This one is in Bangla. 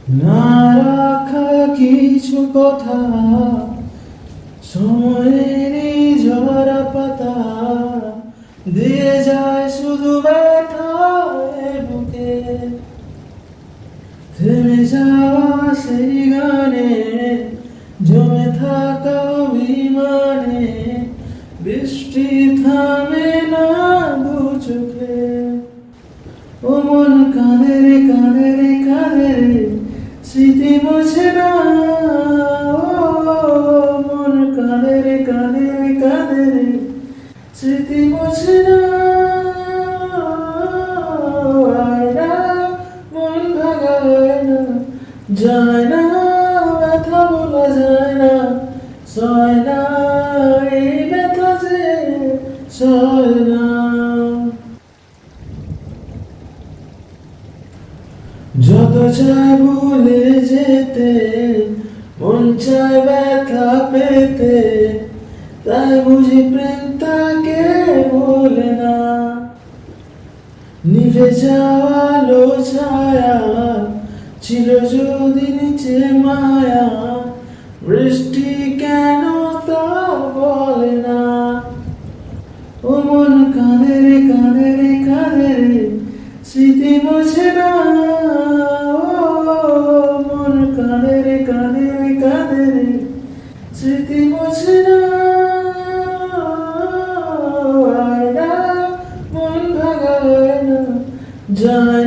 না রাখা কিছু কথা, সময়েরই ঝরা পাতা দিয়ে যায় শুধু ব্যথা এ বুকে। থেমে যাওয়া সেই গানে, জমে থাকা অভিমানে, বৃষ্টি থামে না দু চোখে। ও মন কাঁদে রে কাঁদে রে কাঁদে রে, স্মৃতি মোছে না। ও মন কাঁদে রে কাঁদে রে কাঁদে রে, স্মৃতি মোছে না। আয় না, মন ভাঙা হয় না, যায় না, ব্যথা বলা যায় না, সয় না, এই ব্যথা যে সয় না। যত চায় ভুলে যেতে, মন চায় ব্যথা পেতে, তাই বুঝি প্রেম তাকে বলে না। নিভে যাওয়া আলো ছায়া ছিল যদি নিচে মায়া, বৃষ্টি কেন তা বলে না। ও মন কাঁদে রে কাঁদে রে কাঁদে রে, স্মৃতি মোছে না। ও মন কাঁদে রে কাঁদে রে কাঁদে রে, স্মৃতি মোছে না। আয় না, মন ভাঙা হয় না, যায়